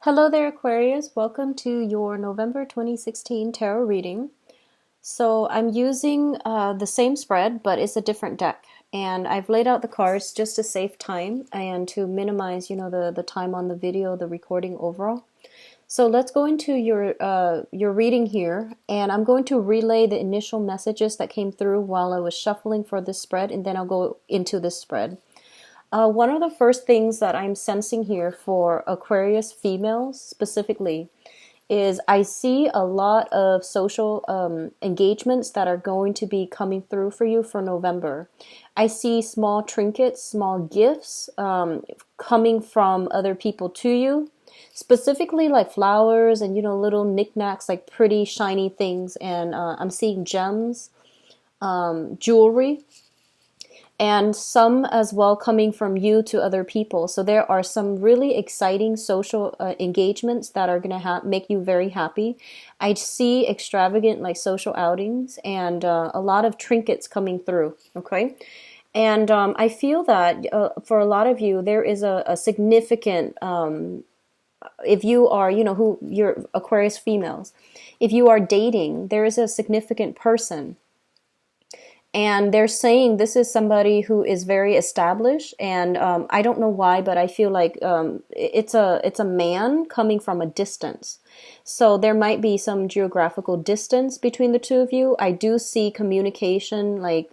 Hello there, Aquarius. Welcome to your November 2016 tarot reading. So I'm using the same spread, but it's a different deck. And I've laid out the cards just to save time and to minimize, the time on the video, the recording overall. So let's go into your reading here, and I'm going to relay the initial messages that came through while I was shuffling for this spread, and then I'll go into this spread. One of the first things that I'm sensing here for Aquarius females specifically is I see a lot of social engagements that are going to be coming through for you for November. I see small trinkets, small gifts coming from other people to you, specifically like flowers and, little knickknacks, like pretty shiny things. And I'm seeing gems, jewelry, and some as well coming from you to other people. So there are some really exciting social engagements that are going to make you very happy. I see extravagant like social outings and a lot of trinkets coming through. Okay. And I feel that for a lot of you, there is a significant, if you are, who you're Aquarius females, if you are dating, there is a significant person, and they're saying this is somebody who is very established, and I don't know why, but I feel like it's a man coming from a distance. So there might be some geographical distance between the two of you. I do see communication, like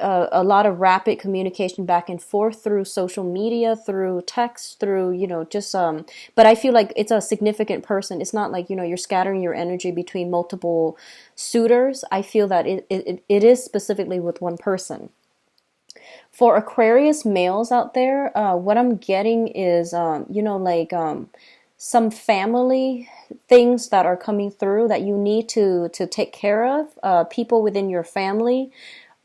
a lot of rapid communication back and forth through social media, through text, through, just, but I feel like it's a significant person. It's not like, you're scattering your energy between multiple suitors. I feel that it is specifically with one person. For Aquarius males out there, what I'm getting is, some family things that are coming through that you need to take care of. People within your family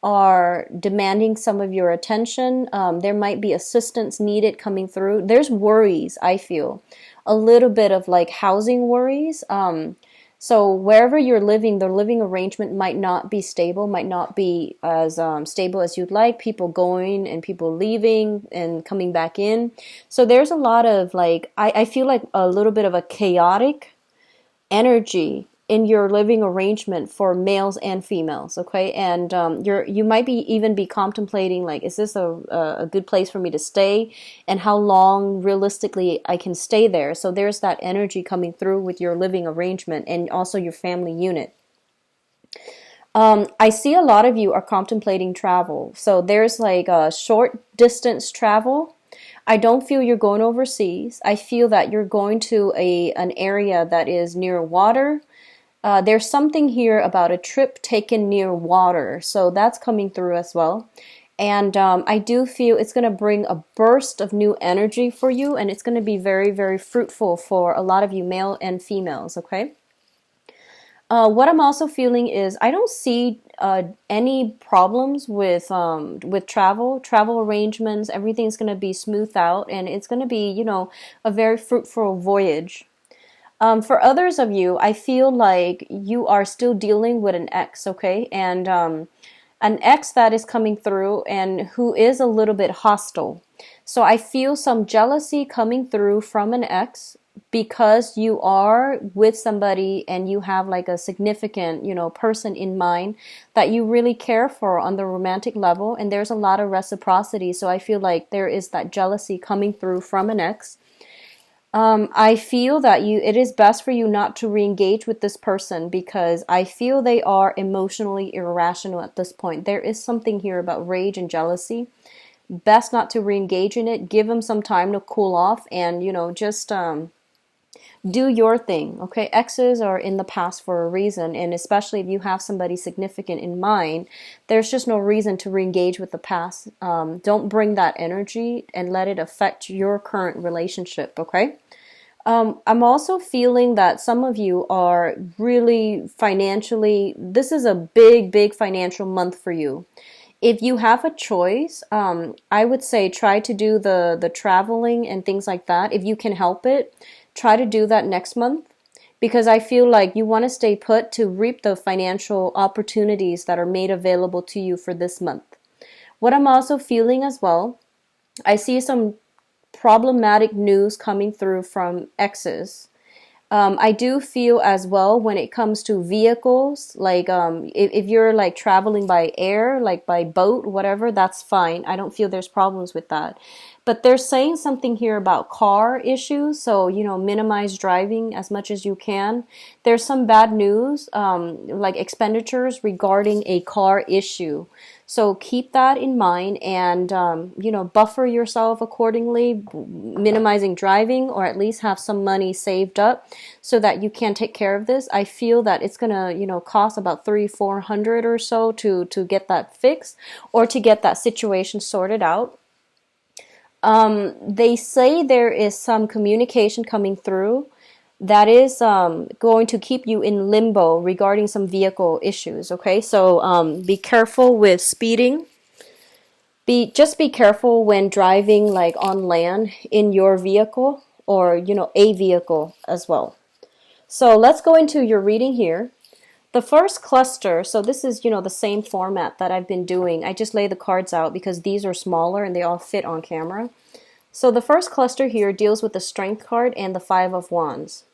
are demanding some of your attention. There might be assistance needed coming through. There's worries, I feel. A little bit of like housing worries. So wherever you're living, the living arrangement might not be stable, might not be as stable as you'd like. People going and people leaving and coming back in. So there's a lot of like, I feel like a little bit of a chaotic energy in your living arrangement for males and females, okay? And you might be even be contemplating like, is this a good place for me to stay, and how long realistically I can stay there. So there's that energy coming through with your living arrangement and also your family unit. I see a lot of you are contemplating travel. So there's like a short distance travel. I don't feel you're going overseas. I feel that you're going to an area that is near water. There's something here about a trip taken near water, so that's coming through as well. And I do feel it's going to bring a burst of new energy for you, and it's going to be very, very fruitful for a lot of you, male and females, okay? What I'm also feeling is I don't see any problems with travel arrangements. Everything's going to be smoothed out, and it's going to be, a very fruitful voyage. For others of you, I feel like you are still dealing with an ex, okay? And an ex that is coming through and who is a little bit hostile. So I feel some jealousy coming through from an ex because you are with somebody and you have like a significant, person in mind that you really care for on the romantic level, and there's a lot of reciprocity. So I feel like there is that jealousy coming through from an ex. I feel that it is best for you not to re-engage with this person because I feel they are emotionally irrational at this point. There is something here about rage and jealousy. Best not to re-engage in it. Give them some time to cool off and, just do your thing, okay? Exes are in the past for a reason, and especially if you have somebody significant in mind, there's just no reason to re-engage with the past. Don't bring that energy and let it affect your current relationship, okay? I'm also feeling that some of you are really financially, this is a big, big financial month for you. If you have a choice, I would say try to do the traveling and things like that. If you can help it, try to do that next month, because I feel like you want to stay put to reap the financial opportunities that are made available to you for this month. What I'm also feeling as well, I see some problematic news coming through from exes. I do feel as well when it comes to vehicles, like if you're like traveling by air, like by boat, whatever, that's fine. I don't feel there's problems with that. But they're saying something here about car issues, so minimize driving as much as you can. There's some bad news, like expenditures regarding a car issue. So keep that in mind and, buffer yourself accordingly, minimizing driving, or at least have some money saved up so that you can take care of this. I feel that it's gonna, cost about 300-400 or so to get that fixed or to get that situation sorted out. They say there is some communication coming through that is going to keep you in limbo regarding some vehicle issues. Okay, so be careful with speeding. Just be careful when driving like on land in your vehicle or a vehicle as well. So let's go into your reading here. The first cluster, so this is the same format that I've been doing. I just lay the cards out because these are smaller and they all fit on camera. So the first cluster here deals with the Strength card and the Five of Wands.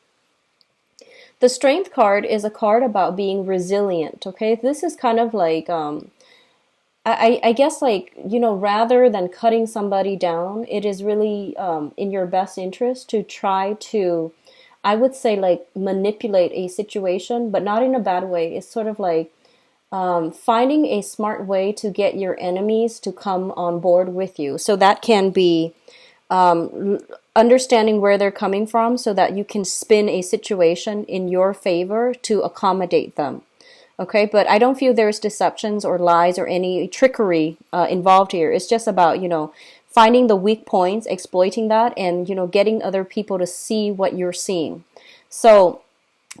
The Strength card is a card about being resilient, okay? This is kind of like, I guess like, rather than cutting somebody down, it is really in your best interest to try to, I would say like manipulate a situation, but not in a bad way. It's sort of like finding a smart way to get your enemies to come on board with you. So that can be understanding where they're coming from so that you can spin a situation in your favor to accommodate them. Okay, but I don't feel there's deceptions or lies or any trickery involved here. It's just about, finding the weak points, exploiting that, and, getting other people to see what you're seeing. So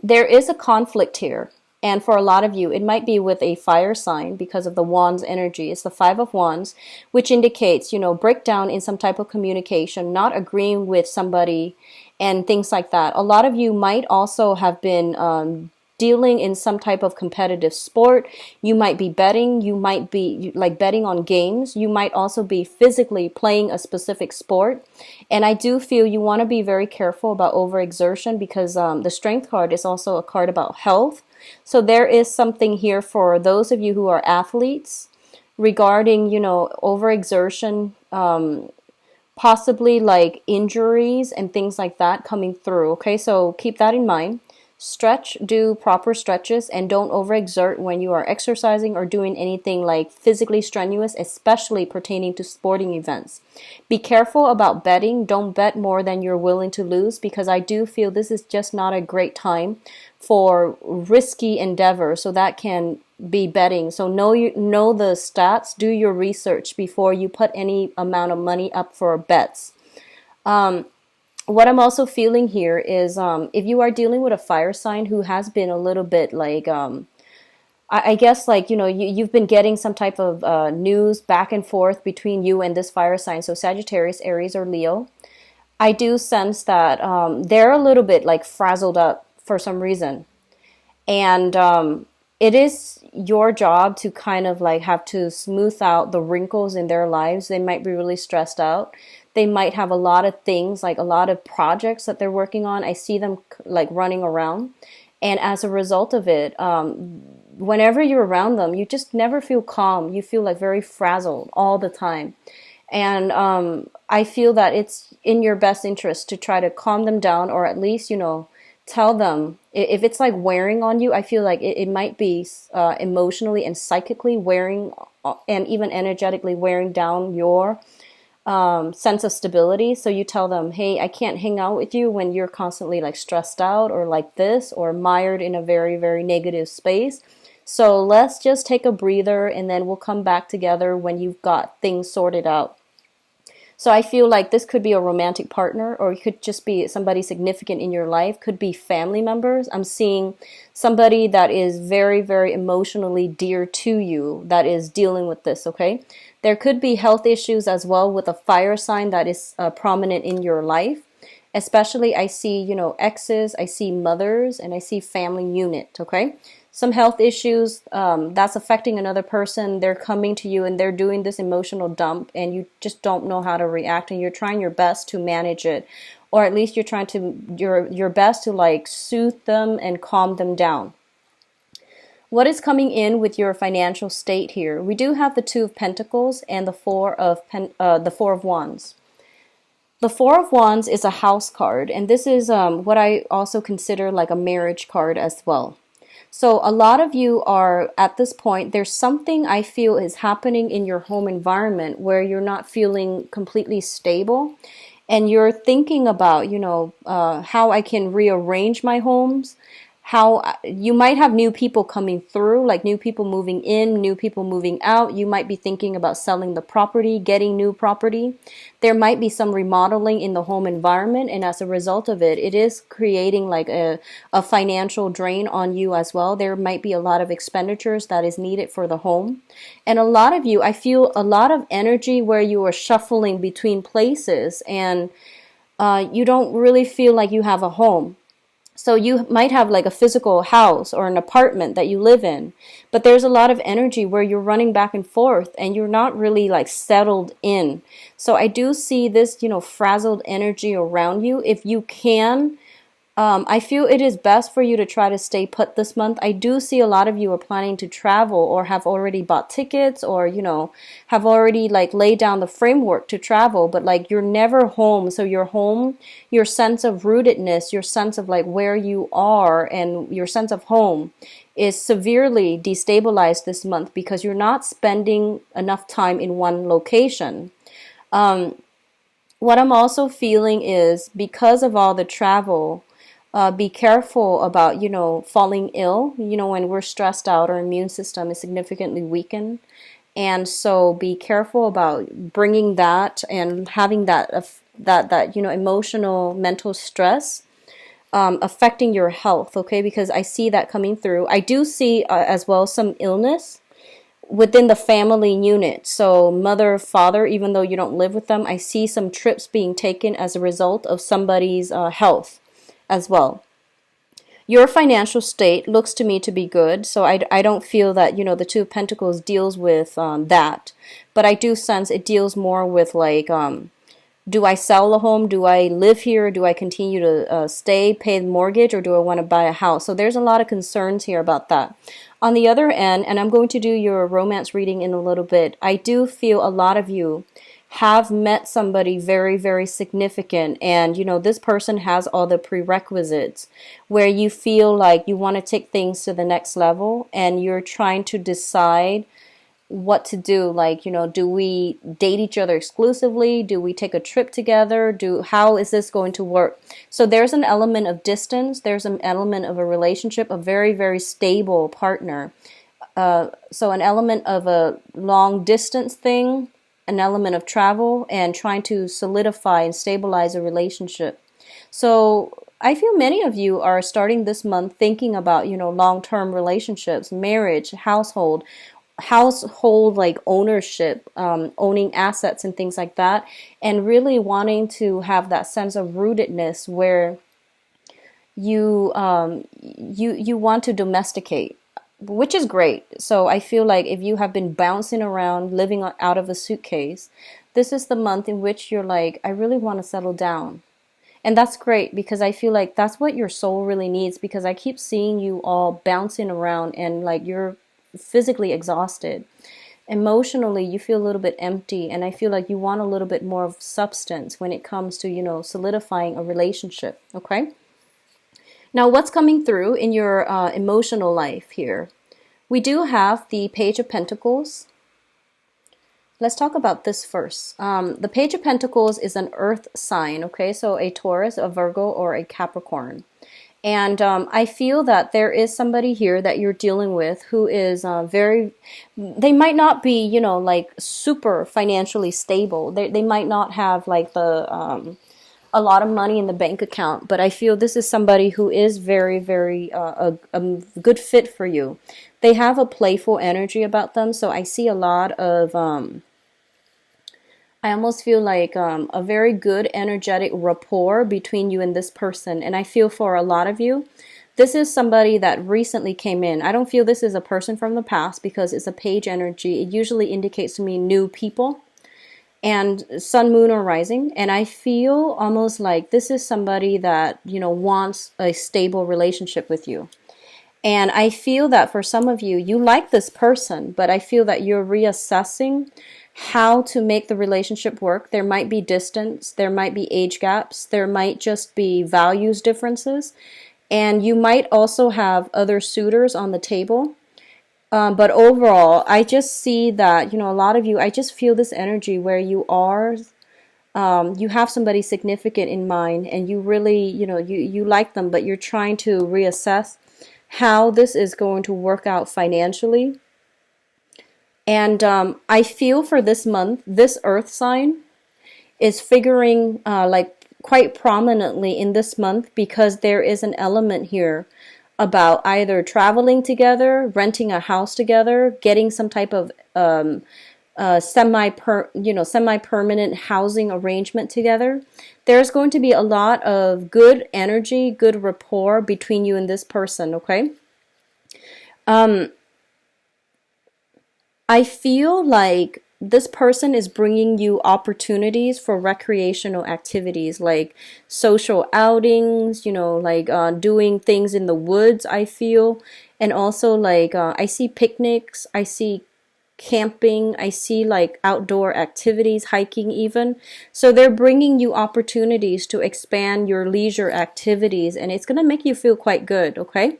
there is a conflict here. And for a lot of you, it might be with a fire sign because of the Wands energy. It's the Five of Wands, which indicates, breakdown in some type of communication, not agreeing with somebody and things like that. A lot of you might also have been dealing in some type of competitive sport. You might be betting. You might be like betting on games. You might also be physically playing a specific sport. And I do feel you want to be very careful about overexertion because the Strength card is also a card about health. So there is something here for those of you who are athletes regarding, overexertion, possibly like injuries and things like that coming through. Okay, so keep that in mind. Stretch, do proper stretches, and don't overexert when you are exercising or doing anything like physically strenuous, especially pertaining to sporting events. Be careful about betting. Don't bet more than you're willing to lose because I do feel this is just not a great time for risky endeavor. So that can be betting. So know the stats, do your research before you put any amount of money up for bets. What I'm also feeling here is if you are dealing with a fire sign who has been a little bit like, I guess like, you've been getting some type of news back and forth between you and this fire sign. So Sagittarius, Aries, or Leo. I do sense that they're a little bit like frazzled up for some reason. And it is your job to kind of like have to smooth out the wrinkles in their lives. They might be really stressed out. They might have a lot of things, like a lot of projects that they're working on. I see them like running around. And as a result of it, whenever you're around them, you just never feel calm. You feel like very frazzled all the time. And I feel that it's in your best interest to try to calm them down or at least, tell them. If it's like wearing on you, I feel like it might be emotionally and psychically wearing and even energetically wearing down your sense of stability. So you tell them, hey, I can't hang out with you when you're constantly like stressed out or like this or mired in a very, very negative space. So let's just take a breather and then we'll come back together when you've got things sorted out. So I feel like this could be a romantic partner, or it could just be somebody significant in your life, could be family members. I'm seeing somebody that is very, very emotionally dear to you that is dealing with this, okay? There could be health issues as well with a fire sign that is prominent in your life. Especially I see, exes, I see mothers, and I see family unit, okay? some health issues that's affecting another person. They're coming to you and they're doing this emotional dump, and you just don't know how to react, and you're trying your best to manage it, or at least you're trying to your best to like soothe them and calm them down. What is coming in with your financial state here? We do have the Two of Pentacles and the Four of Wands. The Four of Wands is a house card, and this is what I also consider like a marriage card as well. So a lot of you are at this point, there's something I feel is happening in your home environment where you're not feeling completely stable, and you're thinking about, how I can rearrange my homes. How you might have new people coming through, like new people moving in, new people moving out. You might be thinking about selling the property, getting new property. There might be some remodeling in the home environment, and as a result of it, it is creating like a financial drain on you as well. There might be a lot of expenditures that is needed for the home. And a lot of you, I feel a lot of energy where you are shuffling between places, and you don't really feel like you have a home. So you might have like a physical house or an apartment that you live in, but there's a lot of energy where you're running back and forth and you're not really like settled in. So I do see this, frazzled energy around you. If you can, I feel it is best for you to try to stay put this month. I do see a lot of you are planning to travel or have already bought tickets or, have already like laid down the framework to travel, but like you're never home. So your home, your sense of rootedness, your sense of like where you are and your sense of home is severely destabilized this month because you're not spending enough time in one location. What I'm also feeling is because of all the travel, be careful about, falling ill. When we're stressed out, our immune system is significantly weakened. And so be careful about bringing that and having that emotional, mental stress affecting your health, okay? Because I see that coming through. I do see as well some illness within the family unit. So mother, father, even though you don't live with them, I see some trips being taken as a result of somebody's health as well. Your financial state looks to me to be good, so I don't feel that, the Two of Pentacles deals with that. But I do sense it deals more with like, do I sell the home? Do I live here? Do I continue to stay, pay the mortgage, or do I want to buy a house? So there's a lot of concerns here about that. On the other end, and I'm going to do your romance reading in a little bit, I do feel a lot of you have met somebody very, very significant, and this person has all the prerequisites where you feel like you want to take things to the next level and you're trying to decide what to do. Like, do we date each other exclusively? Do we take a trip together? How is this going to work? So there's an element of distance. There's an element of a relationship, a very, very stable partner. So an element of a long distance thing, an element of travel, and trying to solidify and stabilize a relationship. So I feel many of you are starting this month thinking about, long-term relationships, marriage, household like ownership, owning assets and things like that, and really wanting to have that sense of rootedness where you want to domesticate, which is great. So I feel like if you have been bouncing around, living out of a suitcase, this is the month in which you're like, I really want to settle down. And that's great because I feel like that's what your soul really needs, because I keep seeing you all bouncing around and like you're physically exhausted. Emotionally, you feel a little bit empty, and I feel like you want a little bit more of substance when it comes to, solidifying a relationship, okay? Now, what's coming through in your emotional life here? We do have the Page of Pentacles. Let's talk about this first. The Page of Pentacles is an earth sign, okay? So a Taurus, a Virgo, or a Capricorn. And I feel that there is somebody here that you're dealing with who is they might not be, like super financially stable. They might not have like a lot of money in the bank account, but I feel this is somebody who is very, very a good fit for you. They have a playful energy about them, so I see a lot of, I almost feel like a very good energetic rapport between you and this person. And I feel for a lot of you, This is somebody that recently came in. I don't feel this is a person from the past because it's a page energy. It usually indicates to me new people and sun, moon, or rising. And I feel almost like this is somebody that, wants a stable relationship with you. And I feel that for some of you, you like this person, but I feel that you're reassessing how to make the relationship work. There might be distance, there might be age gaps, there might just be values differences, and you might also have other suitors on the table. But overall, I just see that, a lot of you, I just feel this energy where you have somebody significant in mind and you really, you like them, but you're trying to reassess how this is going to work out financially. And I feel for this month, this earth sign is figuring like quite prominently in this month because there is an element here about either traveling together, renting a house together, getting some type of semi-permanent housing arrangement together. There's going to be a lot of good energy, good rapport between you and this person, okay? I feel like this person is bringing you opportunities for recreational activities like social outings, like doing things in the woods, I feel. And also like I see picnics, I see camping, I see like outdoor activities, hiking even. So they're bringing you opportunities to expand your leisure activities and it's going to make you feel quite good, okay?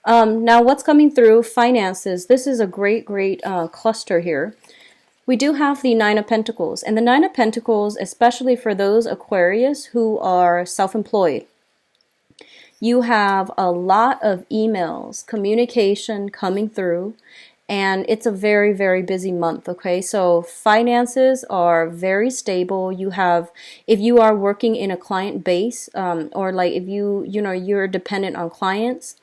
Now what's coming through? Finances. This is a great cluster here. We do have the Nine of Pentacles, and the Nine of Pentacles, especially for those Aquarius who are self-employed. You have a lot of emails, communication coming through, and it's a very busy month, okay? So finances are very stable. You have, if you are working in a client base, or like if you're dependent on clients,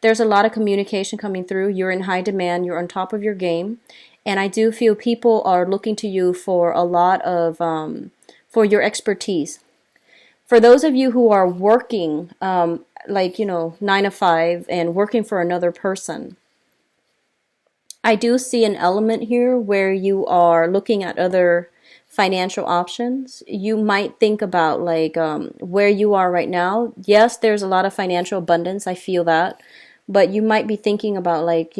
there's a lot of communication coming through. You're in high demand. You're on top of your game. And I do feel people are looking to you for a lot of, for your expertise. For those of you who are working, 9 to 5 and working for another person, I do see an element here where you are looking at other financial options. You might think about like where you are right now. Yes, there's a lot of financial abundance. I feel that. But you might be thinking about like,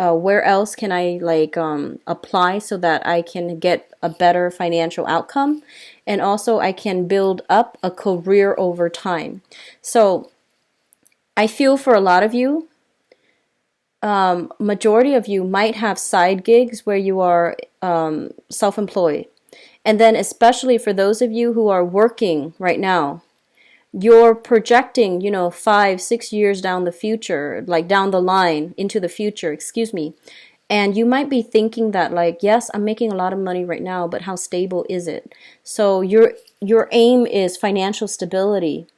where else can I like apply so that I can get a better financial outcome, and also I can build up a career over time. So I feel for a lot of you, majority of you might have side gigs where you are self-employed, and then especially for those of you who are working right now, you're projecting, 5-6 years down the future, like down the line into the future, excuse me. And you might be thinking that like, yes, I'm making a lot of money right now, but how stable is it? So your aim is financial stability.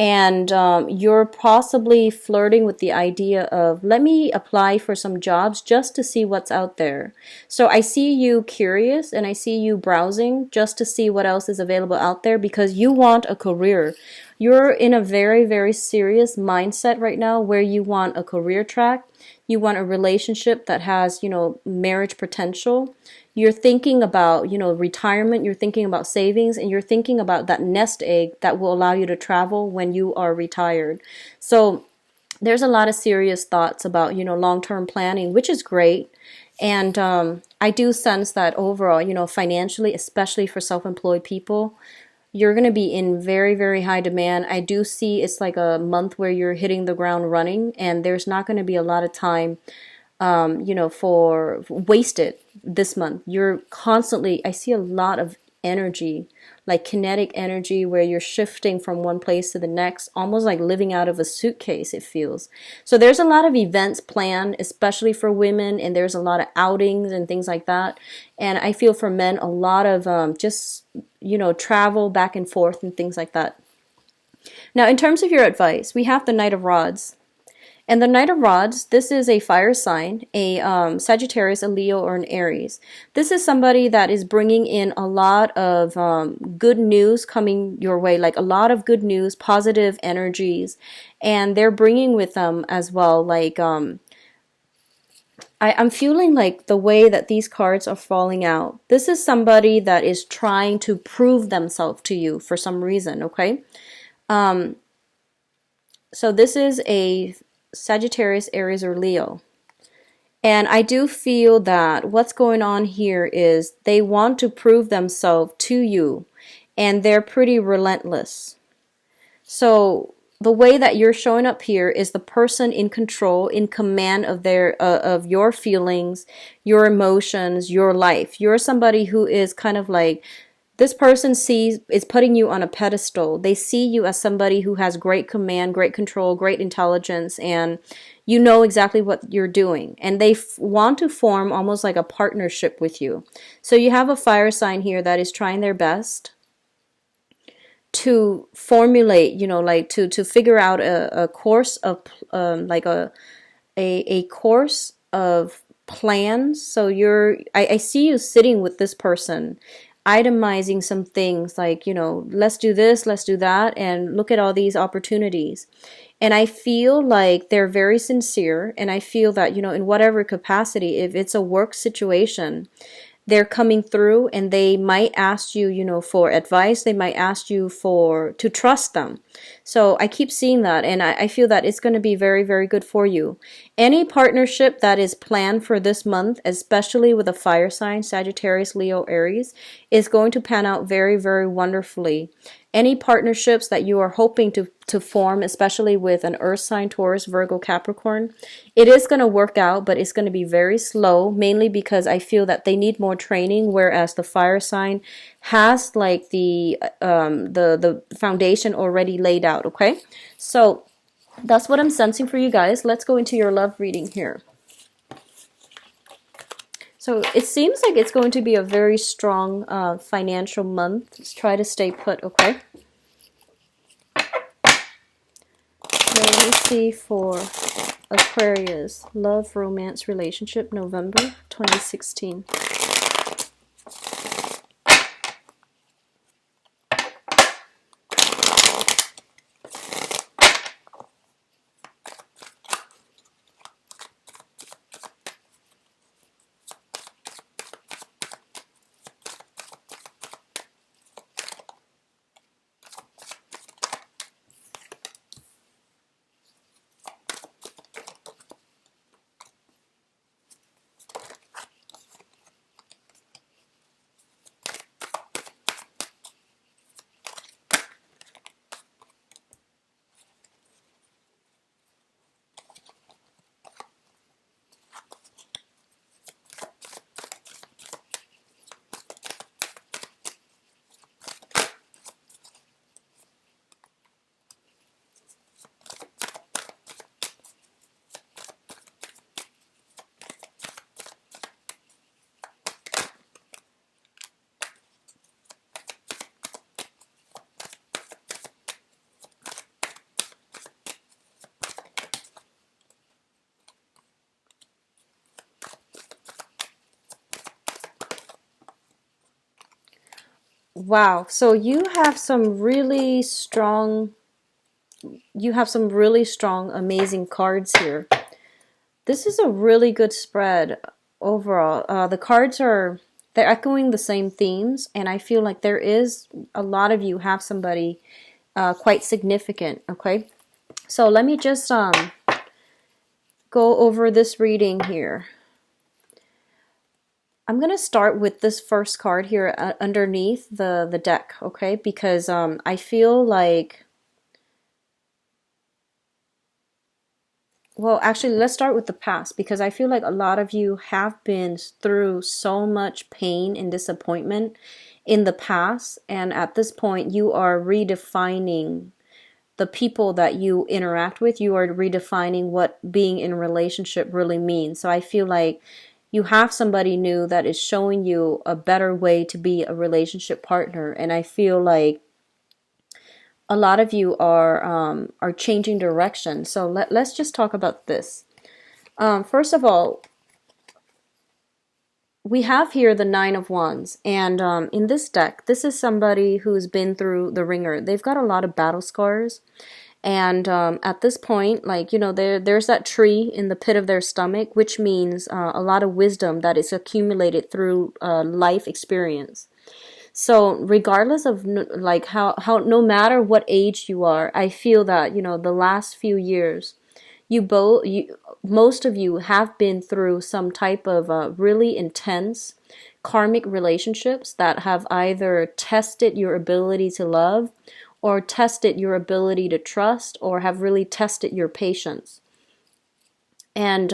And you're possibly flirting with the idea of, let me apply for some jobs just to see what's out there. So I see you curious and I see you browsing just to see what else is available out there because you want a career. You're in a very serious mindset right now where you want a career track. You want a relationship that has, marriage potential. You're thinking about, retirement, you're thinking about savings, and you're thinking about that nest egg that will allow you to travel when you are retired. So there's a lot of serious thoughts about, long-term planning, which is great. And I do sense that overall, financially, especially for self-employed people, you're going to be in very high demand. I do see it's like a month where you're hitting the ground running, and there's not going to be a lot of time for wasted this month. You're constantly, I see a lot of energy, like kinetic energy where you're shifting from one place to the next, almost like living out of a suitcase, it feels. So there's a lot of events planned, especially for women, and there's a lot of outings and things like that. And I feel for men, a lot of just, travel back and forth and things like that. Now, in terms of your advice, we have the Knight of Rods. And the Knight of Rods, this is a fire sign, a Sagittarius, a Leo, or an Aries. This is somebody that is bringing in a lot of good news coming your way, like a lot of good news, positive energies. And they're bringing with them as well, like, I'm feeling like the way that these cards are falling out. This is somebody that is trying to prove themselves to you for some reason, okay? So this is a Sagittarius, Aries, or Leo. And I do feel that what's going on here is they want to prove themselves to you, and they're pretty relentless. So the way that you're showing up here is the person in control, in command of your feelings, your emotions, your life. You're somebody who is kind of like, this person is putting you on a pedestal. They see you as somebody who has great command, great control, great intelligence, and you know exactly what you're doing. And they want to form almost like a partnership with you. So you have a fire sign here that is trying their best to formulate, like to figure out a course of like a course of plans. So I see you sitting with this person, itemizing some things like, let's do this, let's do that, and look at all these opportunities. And I feel like they're very sincere, and I feel that, in whatever capacity, if it's a work situation, they're coming through, and they might ask you, for advice. They might ask you to trust them. So I keep seeing that, and I feel that it's going to be very, very good for you. Any partnership that is planned for this month, especially with a fire sign, Sagittarius, Leo, Aries, is going to pan out very, very wonderfully. Any partnerships that you are hoping to form, especially with an earth sign, Taurus, Virgo, Capricorn, it is going to work out, but it's going to be very slow, mainly because I feel that they need more training, whereas the fire sign has like the foundation already laid out, okay? So that's what I'm sensing for you guys. Let's go into your love reading here. So it seems like it's going to be a very strong financial month. Let's try to stay put, okay? Let me see for Aquarius, love, romance, relationship, November 2016. Wow, so you have some really strong, amazing cards here. This is a really good spread overall. The cards they're echoing the same themes, and I feel like there is a lot of you have somebody quite significant, okay? So let me just go over this reading here. I'm going to start with this first card here underneath the deck, okay? Because I feel like, well, actually, let's start with the past, because I feel like a lot of you have been through so much pain and disappointment in the past, and at this point, you are redefining the people that you interact with. You are redefining what being in a relationship really means. So I feel like you have somebody new that is showing you a better way to be a relationship partner. And I feel like a lot of you are changing direction. So let's just talk about this. First of all, we have here the Nine of Wands, and in this deck, this is somebody who's been through the ringer. They've got a lot of battle scars, and at this point, like, you know, there's that tree in the pit of their stomach, which means a lot of wisdom that is accumulated through life experience. So regardless of like how no matter what age you are, I feel that, you know, the last few years, most of you have been through some type of really intense karmic relationships that have either tested your ability to love, or tested your ability to trust, or have really tested your patience. And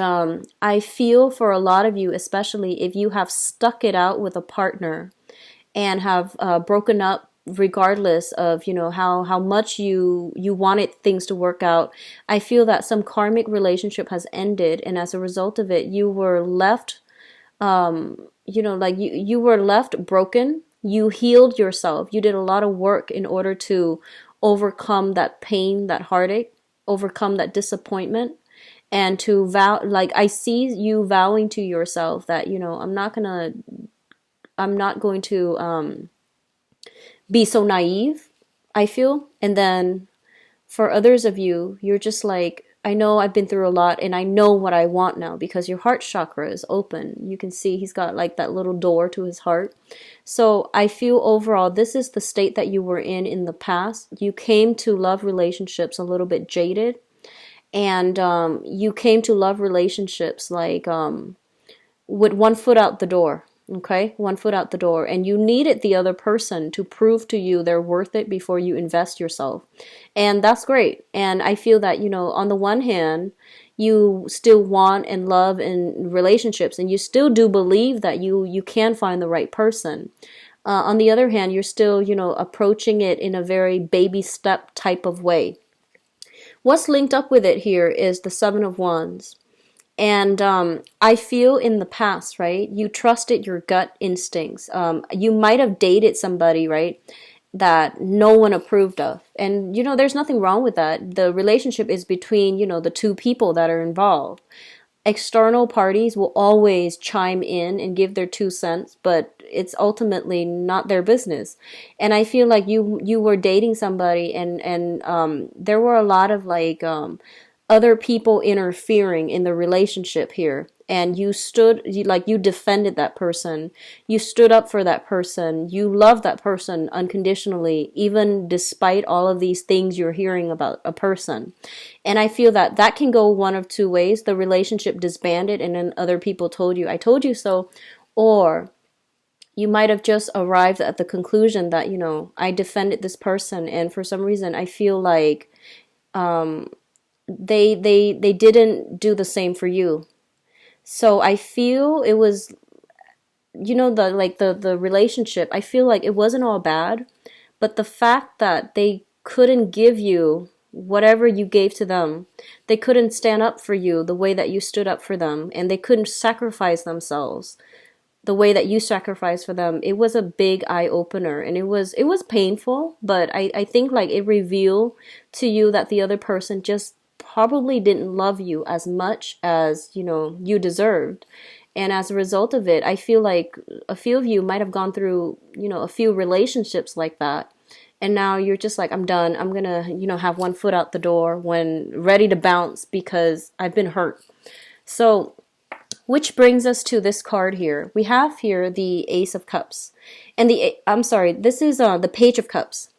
I feel for a lot of you, especially if you have stuck it out with a partner and have broken up regardless of, you know, how much you wanted things to work out. I feel that some karmic relationship has ended, and as a result of it, you were left, you know, like you were left broken. You healed yourself. You did a lot of work in order to overcome that pain, that heartache, overcome that disappointment, and to vow, like, I see you vowing to yourself that, you know, I'm not going to be so naive, I feel. And then for others of you, you're just like, I know I've been through a lot and I know what I want now, because your heart chakra is open. You can see he's got like that little door to his heart. So I feel overall, this is the state that you were in the past. You came to love relationships a little bit jaded, and you came to love relationships like with one foot out the door. Okay, one foot out the door, and you needed the other person to prove to you they're worth it before you invest yourself. And that's great. And I feel that, you know, on the one hand, you still want and love in relationships, and you still do believe that you can find the right person. On the other hand, you're still, you know, approaching it in a very baby step type of way. What's linked up with it here is the Seven of Wands. And I feel in the past, right, you trusted your gut instincts. You might have dated somebody, right, that no one approved of. And, you know, there's nothing wrong with that. The relationship is between, you know, the two people that are involved. External parties will always chime in and give their 2 cents, but it's ultimately not their business. And I feel like you were dating somebody, and there were a lot of like other people interfering in the relationship here, and you defended that person, you stood up for that person, you loved that person unconditionally, even despite all of these things you're hearing about a person. And I feel that that can go one of two ways: the relationship disbanded, and then other people told you, I told you so, or you might have just arrived at the conclusion that, you know, I defended this person, and for some reason I feel like they didn't do the same for you. So I feel it was, you know, the relationship, I feel like it wasn't all bad, but the fact that they couldn't give you whatever you gave to them, they couldn't stand up for you the way that you stood up for them, and they couldn't sacrifice themselves the way that you sacrificed for them. It was a big eye opener, and it was painful, but I think like it revealed to you that the other person just probably didn't love you as much as, you know, you deserved. And as a result of it, I feel like a few of you might have gone through, you know, a few relationships like that. And now you're just like, I'm done. I'm going to, you know, have one foot out the door when ready to bounce because I've been hurt. So, which brings us to this card here. We have here the Ace of Cups. And this is the Page of Cups.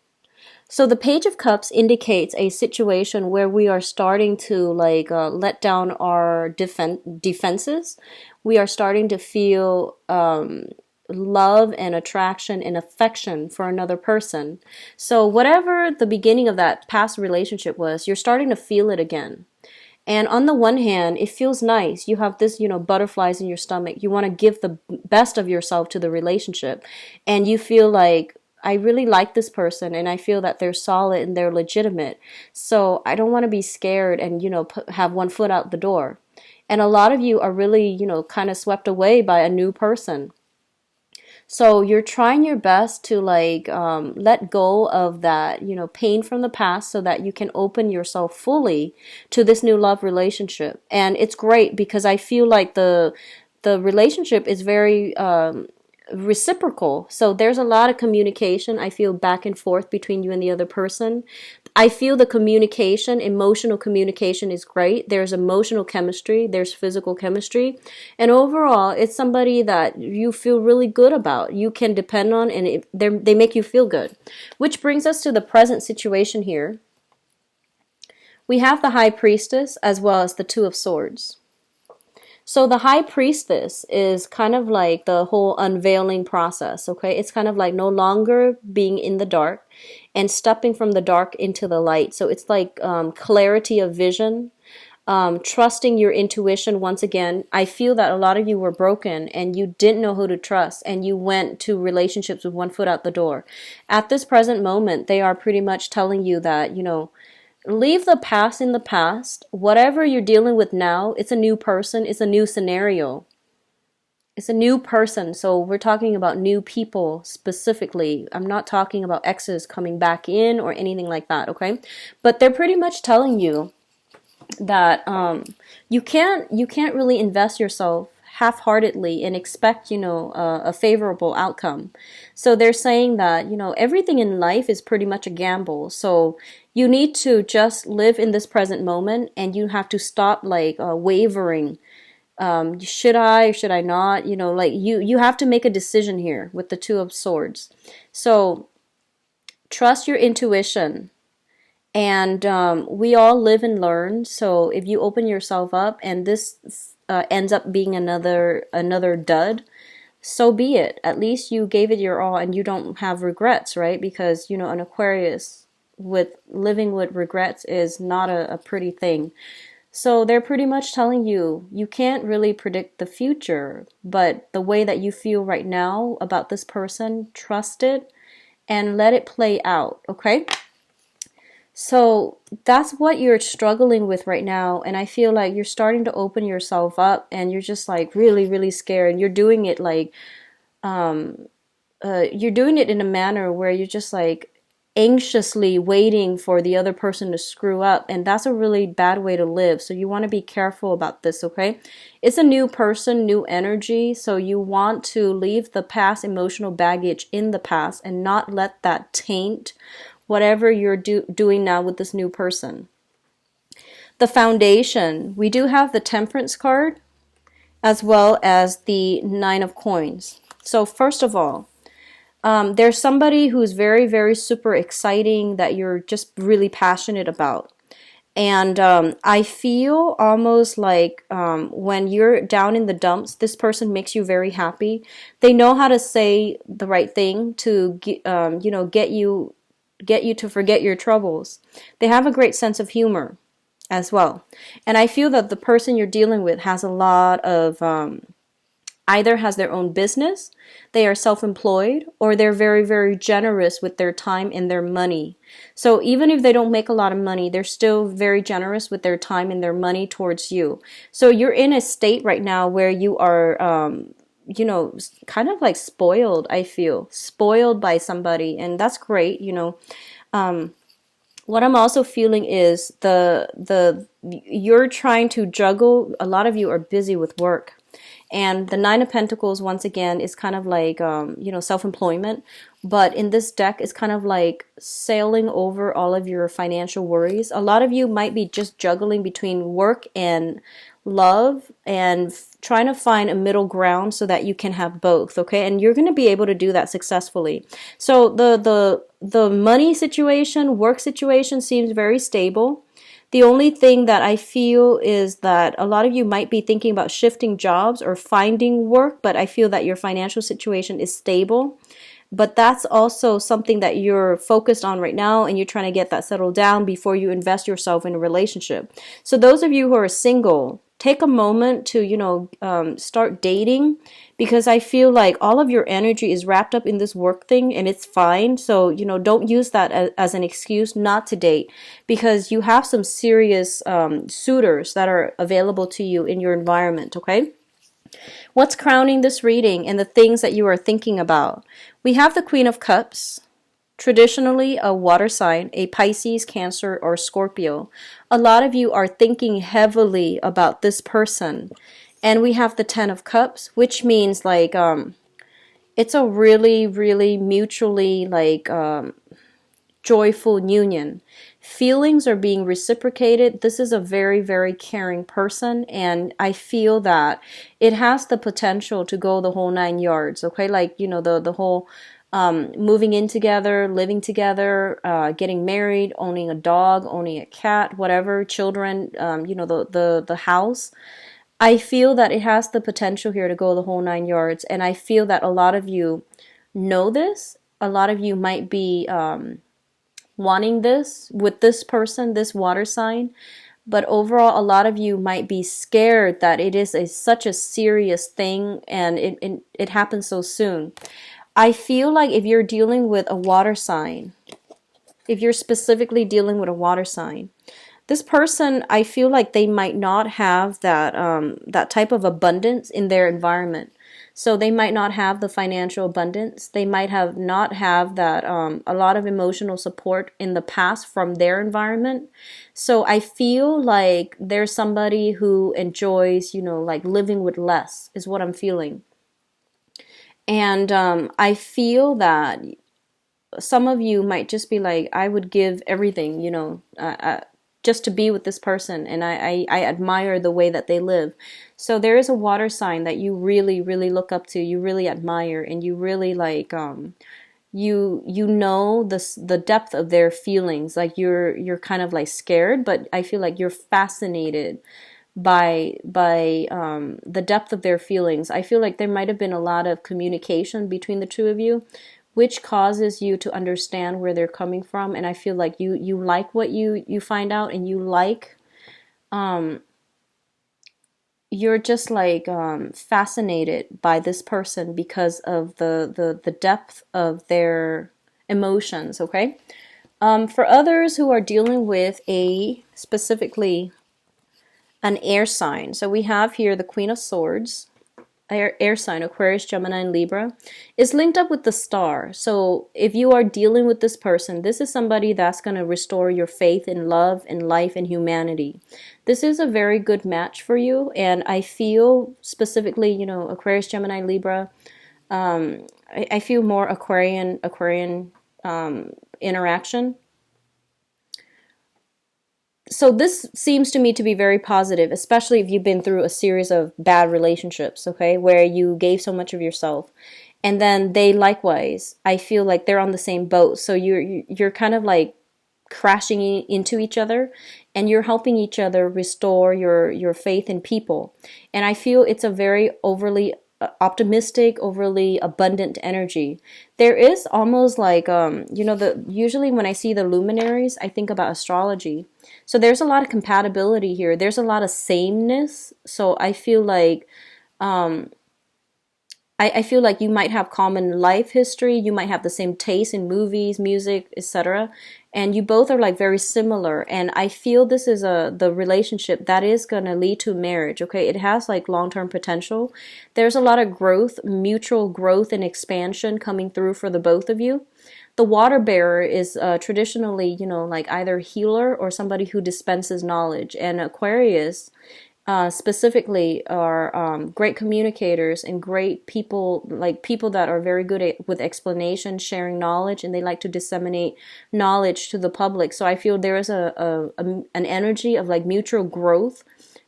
So the Page of Cups indicates a situation where we are starting to like let down our defenses. We are starting to feel love and attraction and affection for another person. So whatever the beginning of that past relationship was, you're starting to feel it again. And on the one hand, it feels nice. You have this, you know, butterflies in your stomach. You want to give the best of yourself to the relationship. And you feel like, I really like this person, and I feel that they're solid and they're legitimate. So I don't want to be scared and, you know, have one foot out the door. And a lot of you are really, you know, kind of swept away by a new person. So you're trying your best to like let go of that, pain from the past so that you can open yourself fully to this new love relationship. And it's great because I feel like the relationship is very reciprocal. So there's a lot of communication, I feel, back and forth between you and the other person. I feel the communication, emotional communication is great. There's emotional chemistry, there's physical chemistry. And overall, it's somebody that you feel really good about. You can depend on, and they make you feel good. Which brings us to the present situation here. We have the High Priestess as well as the Two of Swords. So the High Priestess is kind of like the whole unveiling process, okay? It's kind of like no longer being in the dark and stepping from the dark into the light. So it's like clarity of vision, trusting your intuition once again. I feel that a lot of you were broken and you didn't know who to trust and you went to relationships with one foot out the door. At this present moment, they are pretty much telling you that, leave the past in the past. Whatever you're dealing with now, it's a new person, it's a new scenario. It's a new person. So we're talking about new people specifically. I'm not talking about exes coming back in or anything like that, okay? But they're pretty much telling you that you can't really invest yourself half-heartedly and expect a favorable outcome. So they're saying that everything in life is pretty much a gamble. So you need to just live in this present moment, and you have to stop like wavering. Should I or should I not? Like you have to make a decision here with the Two of Swords. So trust your intuition. And we all live and learn. So if you open yourself up and this ends up being another dud, so be it. At least you gave it your all and you don't have regrets, right? Because, an Aquarius living with regrets is not a pretty thing. So they're pretty much telling you, you can't really predict the future, but the way that you feel right now about this person, trust it and let it play out, okay? So that's what you're struggling with right now. And I feel like you're starting to open yourself up and you're just like really, really scared. You're doing it like, you're doing it in a manner where you're just like anxiously waiting for the other person to screw up. And that's a really bad way to live. So you want to be careful about this, okay? It's a new person, new energy. So you want to leave the past emotional baggage in the past and not let that taint whatever you're doing now with this new person. The foundation, we do have the Temperance card as well as the Nine of Coins. So first of all, there's somebody who's very, very super exciting that you're just really passionate about. And I feel almost like when you're down in the dumps, this person makes you very happy. They know how to say the right thing to get you to forget your troubles. They have a great sense of humor as well. And I feel that the person you're dealing with has a lot of either has their own business, they are self-employed, or they're very, very generous with their time and their money. So even if they don't make a lot of money, they're still very generous with their time and their money towards you. So you're in a state right now where you are kind of like spoiled, I feel. Spoiled by somebody, and that's great, What I'm also feeling is you're trying to juggle, a lot of you are busy with work. And the Nine of Pentacles, once again, is kind of like, self-employment. But in this deck, it's kind of like sailing over all of your financial worries. A lot of you might be just juggling between work and love and trying to find a middle ground so that you can have both, okay? And you're going to be able to do that successfully. So the money situation, work situation seems very stable. The only thing that I feel is that a lot of you might be thinking about shifting jobs or finding work, but I feel that your financial situation is stable. But that's also something that you're focused on right now, and you're trying to get that settled down before you invest yourself in a relationship. So those of you who are single, take a moment to, start dating, because I feel like all of your energy is wrapped up in this work thing, and it's fine. So, don't use that as an excuse not to date, because you have some serious suitors that are available to you in your environment, okay? What's crowning this reading and the things that you are thinking about? We have the Queen of Cups, traditionally a water sign, a Pisces, Cancer, or Scorpio. A lot of you are thinking heavily about this person. And we have the Ten of Cups, which means like it's a really, really mutually like joyful union. Feelings are being reciprocated. This is a very, very caring person, and I feel that it has the potential to go the whole 9 yards. Okay, like the whole moving in together, living together, getting married, owning a dog, owning a cat, whatever, children, the house. I feel that it has the potential here to go the whole 9 yards, and I feel that a lot of you know this. A lot of you might be wanting this with this person, this water sign, but overall, a lot of you might be scared that it is such a serious thing and it happens so soon. I feel like if you're dealing with a water sign, if you're specifically dealing with a water sign, this person, I feel like they might not have that type of abundance in their environment. So they might not have the financial abundance. They might have not have that a lot of emotional support in the past from their environment. So I feel like there's somebody who enjoys, like living with less is what I'm feeling. And I feel that some of you might just be like, I would give everything, just to be with this person, and I admire the way that they live. So there is a water sign that you really, really look up to, you really admire, and you really like you know the depth of their feelings. Like you're kind of like scared, but I feel like you're fascinated by the depth of their feelings. I feel like there might have been a lot of communication between the two of you, which causes you to understand where they're coming from. And I feel like you like what you find out, and you like you're just like fascinated by this person because of the depth of their emotions. Okay, for others who are dealing with specifically an air sign, so we have here the Queen of Swords. Air sign, Aquarius, Gemini, and Libra, is linked up with the star. So if you are dealing with this person, this is somebody that's going to restore your faith in love and life and humanity. This is a very good match for you, and I feel specifically, Aquarius, Gemini, Libra, I feel more Aquarian interaction. So this seems to me to be very positive, especially if you've been through a series of bad relationships, okay, where you gave so much of yourself. And then they likewise, I feel like they're on the same boat. So you're kind of like crashing into each other, and you're helping each other restore your faith in people. And I feel it's a very overly optimistic, overly abundant energy. There is almost like usually when I see the luminaries, I think about astrology. So there's a lot of compatibility here. There's a lot of sameness. So I feel like I feel like you might have common life history. You might have the same taste in movies, music, etc. And you both are like very similar. And I feel this is the relationship that is going to lead to marriage. Okay, it has like long-term potential. There's a lot of growth, mutual growth and expansion coming through for the both of you. The water bearer is traditionally, like either healer or somebody who dispenses knowledge. And Aquarius specifically are great communicators and great people, like people that are very good with explanation, sharing knowledge, and they like to disseminate knowledge to the public. So I feel there is an energy of like mutual growth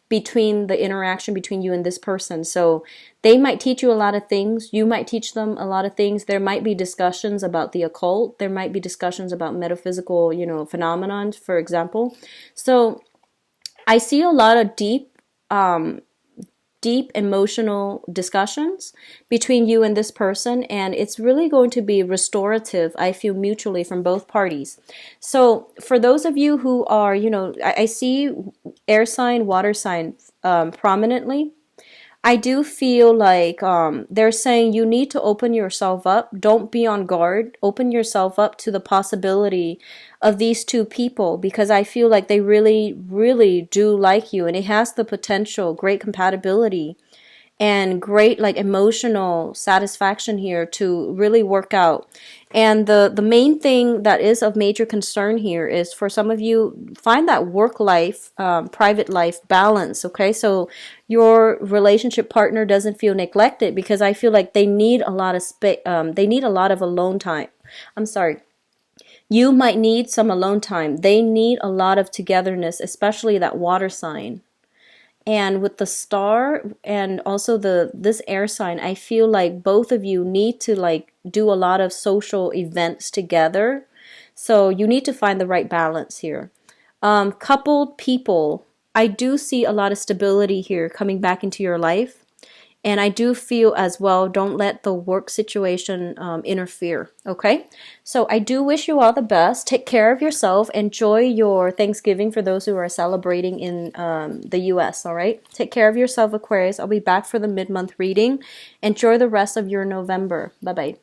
between the interaction between you and this person. So they might teach you a lot of things. You might teach them a lot of things. There might be discussions about the occult. There might be discussions about metaphysical, phenomenon, for example. So I see a lot of deep emotional discussions between you and this person, and it's really going to be restorative, I feel, mutually from both parties. So for those of you who are, I see air sign, water sign prominently. I do feel like they're saying you need to open yourself up. Don't be on guard. Open yourself up to the possibility of these two people, because I feel like they really, really do like you, and it has the potential, great compatibility. and great like emotional satisfaction here to really work out. And the main thing that is of major concern here is for some of you, find that work life, private life balance. Okay, so your relationship partner doesn't feel neglected, because I feel like they need a lot of space. They need a lot of alone time. I'm sorry. You might need some alone time. They need a lot of togetherness, especially that water sign. And with the star and also the this air sign, I feel like both of you need to like do a lot of social events together. So you need to find the right balance here. Coupled people, I do see a lot of stability here coming back into your life. And I do feel as well, don't let the work situation interfere, okay? So I do wish you all the best. Take care of yourself. Enjoy your Thanksgiving for those who are celebrating in the US, all right? Take care of yourself, Aquarius. I'll be back for the mid-month reading. Enjoy the rest of your November. Bye-bye.